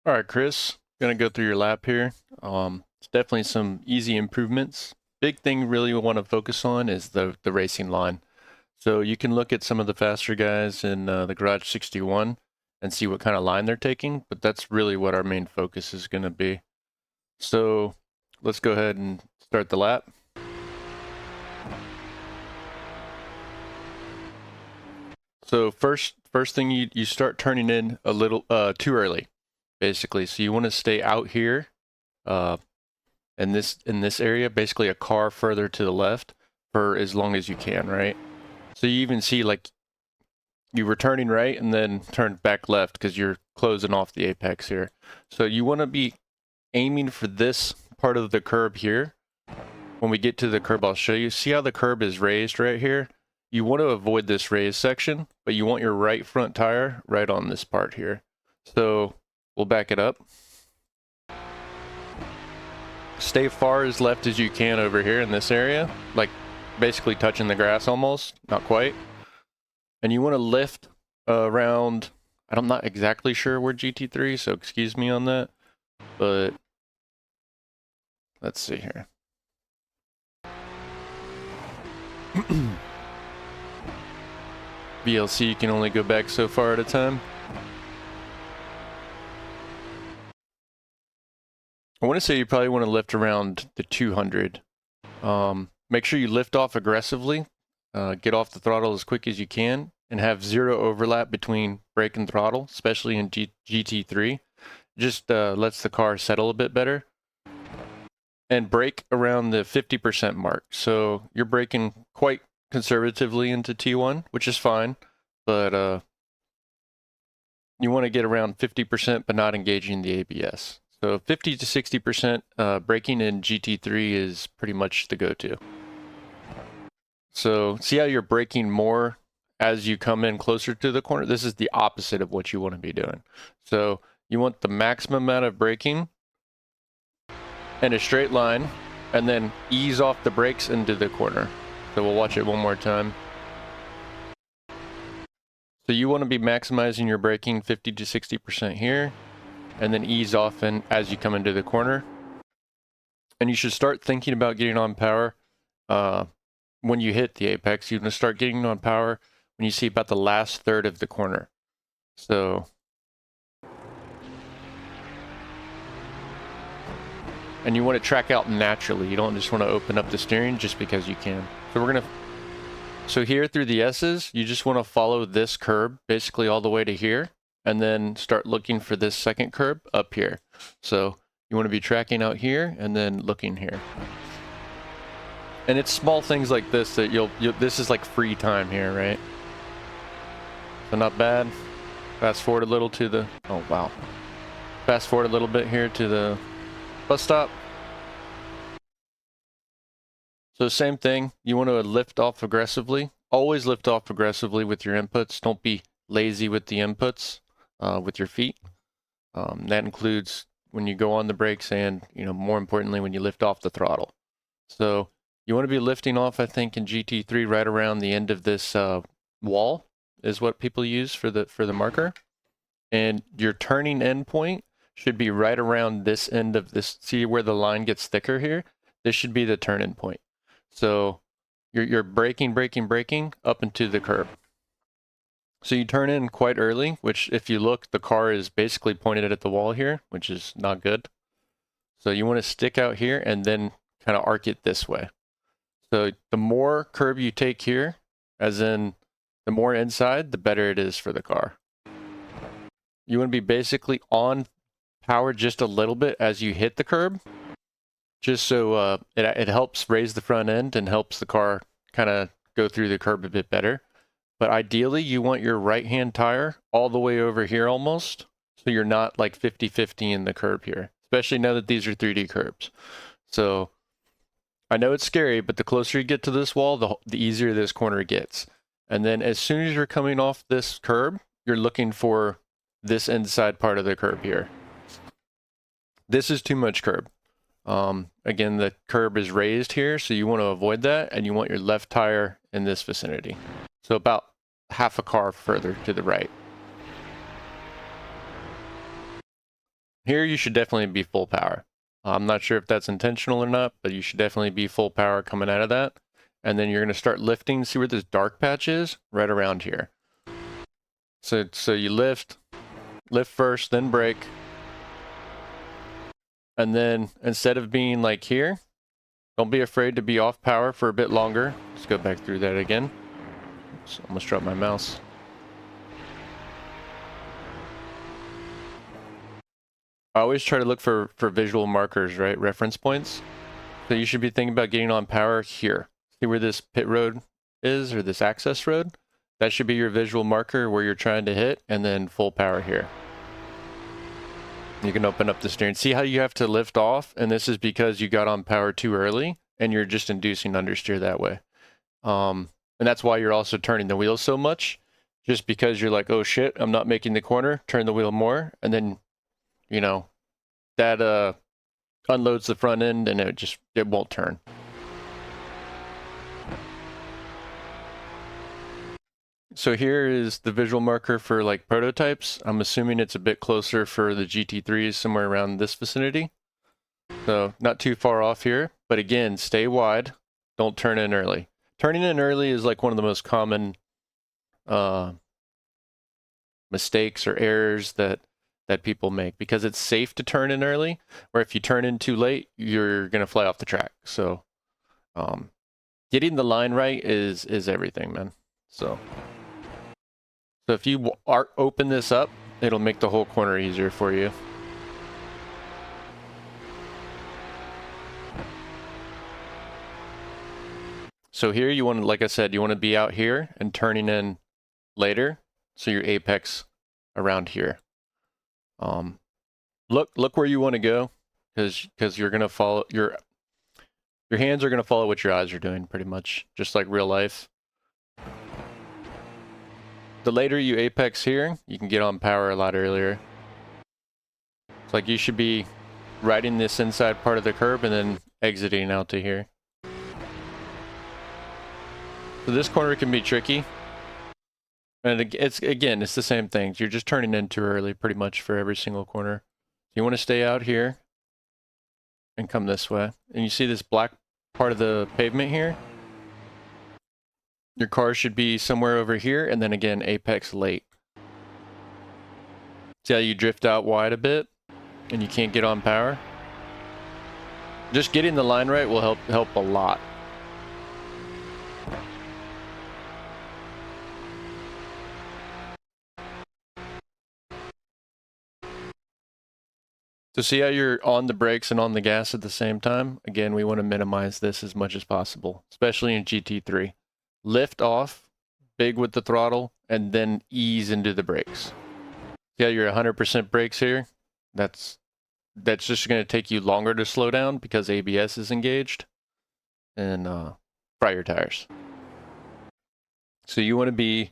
All right, Chris, gonna go through your lap here. It's definitely some easy improvements. Big thing really we want to focus on is the racing line. So you can look at some of the faster guys in the Garage 61 and see what kind of line they're taking, but that's really what our main focus is going to be. So let's go ahead and start the lap. So first thing you start turning in a little too early, basically. So you want to stay out here uh, in this area, basically a car further to the left for as long as you can, right? So you even see like you were turning right and then turned back left because you're closing off the apex here. So you want to be aiming for this part of the curb here. When we get to the curb, I'll show you. See how the curb is raised right here? You want to avoid this raised section, but you want your right front tire right on this part here. So we'll back it up. Stay far as left as you can over here in this area, like basically touching the grass almost, not quite. And you want to lift around, I'm not exactly sure where GT3, so excuse me on that, but let's see here. VLC can only go back so far at a time. I want to say you probably want to lift around the 200. Make sure you lift off aggressively, get off the throttle as quick as you can, and have zero overlap between brake and throttle, especially in GT3. Just lets the car settle a bit better. And brake around the 50% mark. So you're braking quite conservatively into T1, which is fine, but you want to get around 50% but not engaging the ABS. So 50 to 60% braking in GT3 is pretty much the go-to. So see how you're braking more as you come in closer to the corner? This is the opposite of what you want to be doing. So you want the maximum amount of braking in a straight line and then ease off the brakes into the corner. So we'll watch it one more time. So you want to be maximizing your braking 50 to 60% here, and then ease off in as you come into the corner. And you should start thinking about getting on power when you hit the apex. You're going to start getting on power when you see about the last third of the corner. So, and you want to track out naturally. You don't just want to open up the steering just because you can. So here through the S's, you just want to follow this curb basically all the way to here, and then start looking for this second curb up here. So you want to be tracking out here and then looking here. And it's small things like this that this is like free time here, right? So not bad. Fast forward a little to the, oh wow. Fast forward a little bit here to the bus stop. So same thing, you want to lift off aggressively. Always lift off aggressively with your inputs. Don't be lazy with the inputs with your feet. That includes when you go on the brakes and, more importantly, when you lift off the throttle. So you want to be lifting off, I think, in GT3 right around the end of this wall is what people use for the marker. And your turning end point should be right around this end of this. See where the line gets thicker here? This should be the turn-in point. So you're braking up into the curb. So you turn in quite early, which if you look, the car is basically pointed at the wall here, which is not good. So you want to stick out here and then kind of arc it this way. So the more curb you take here, as in the more inside, the better it is for the car. You want to be basically on power just a little bit as you hit the curb, just so it helps raise the front end and helps the car kind of go through the curb a bit better. But ideally, you want your right-hand tire all the way over here almost, so you're not like 50-50 in the curb here, especially now that these are 3D curbs. So I know it's scary, but the closer you get to this wall, the easier this corner gets. And then as soon as you're coming off this curb, you're looking for this inside part of the curb here. This is too much curb. Again, the curb is raised here, so you want to avoid that, and you want your left tire in this vicinity. So about half a car further to the right. Here you should definitely be full power. I'm not sure if that's intentional or not, but you should definitely be full power coming out of that. And then you're going to start lifting. See where this dark patch is? Right around here. So you lift first, then brake. And then instead of being like here, don't be afraid to be off power for a bit longer. Let's go back through that again. Oops, almost dropped my mouse. I always try to look for visual markers, right? Reference points. So you should be thinking about getting on power here. See where this pit road is, or this access road? That should be your visual marker where you're trying to hit, and then full power here. You can open up the steering. See how you have to lift off? And this is because you got on power too early, and you're just inducing understeer that way. And that's why you're also turning the wheel so much, just because you're like, oh shit, I'm not making the corner, turn the wheel more, and then, you know, that unloads the front end, and it won't turn. So here is the visual marker for like prototypes. I'm assuming it's a bit closer for the GT3s, somewhere around this vicinity. So not too far off here, but again, stay wide. Don't turn in early. Turning in early is like one of the most common mistakes or errors that people make, because it's safe to turn in early, or if you turn in too late, you're going to fly off the track. So getting the line right is everything, man. So if you open this up, it'll make the whole corner easier for you. So here you want to, like I said, you want to be out here and turning in later, so your apex around here. Look where you want to go, because you're gonna follow your hands are gonna follow what your eyes are doing, pretty much, just like real life. The later you apex here, you can get on power a lot earlier. It's like you should be riding this inside part of the curb and then exiting out to here. So this corner can be tricky. And it's the same thing. You're just turning in too early pretty much for every single corner. You want to stay out here and come this way. And you see this black part of the pavement here? Your car should be somewhere over here, and then again, apex late. See how you drift out wide a bit and you can't get on power? Just getting the line right will help a lot. So see how you're on the brakes and on the gas at the same time? Again, we want to minimize this as much as possible, especially in GT3. Lift off, big with the throttle, and then ease into the brakes. See how you're 100% brakes here? That's just going to take you longer to slow down because ABS is engaged. And fry your tires. So you want to be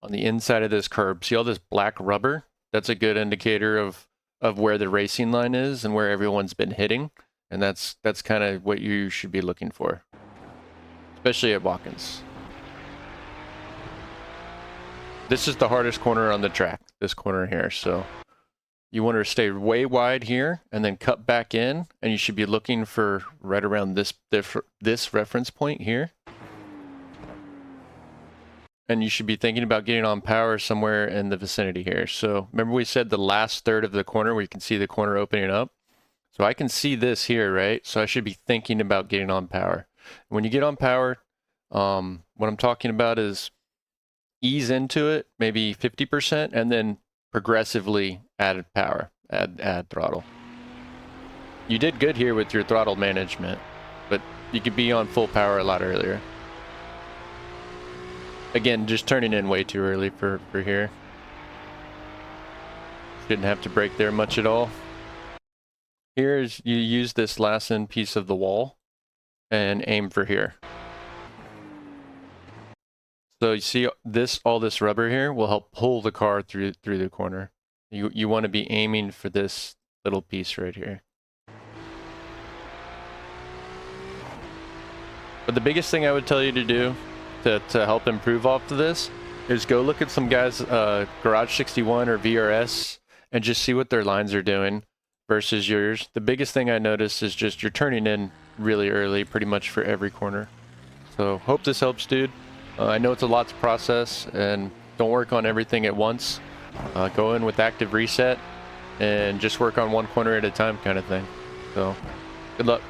on the inside of this curb. See all this black rubber? That's a good indicator of where the racing line is and where everyone's been hitting. And that's kind of what you should be looking for, especially at Watkins. This is the hardest corner on the track, this corner here. So you want to stay way wide here and then cut back in, and you should be looking for right around this reference point here. And you should be thinking about getting on power somewhere in the vicinity here. So remember we said the last third of the corner where you can see the corner opening up? So I can see this here, right? So I should be thinking about getting on power. When you get on power, what I'm talking about is ease into it, maybe 50%, and then progressively add power, add throttle. You did good here with your throttle management, but you could be on full power a lot earlier. Again, just turning in way too early for here. Didn't have to brake there much at all. Here is you use this last end piece of the wall and aim for here. So you see all this rubber here will help pull the car through the corner. You want to be aiming for this little piece right here. But the biggest thing I would tell you to do to help improve off of this is go look at some guys' Garage 61 or VRS and just see what their lines are doing. versus yours. The biggest thing I noticed is just you're turning in really early pretty much for every corner. So hope this helps, dude. I know it's a lot to process, and don't work on everything at once. Go in with active reset and just work on one corner at a time kind of thing. So good luck.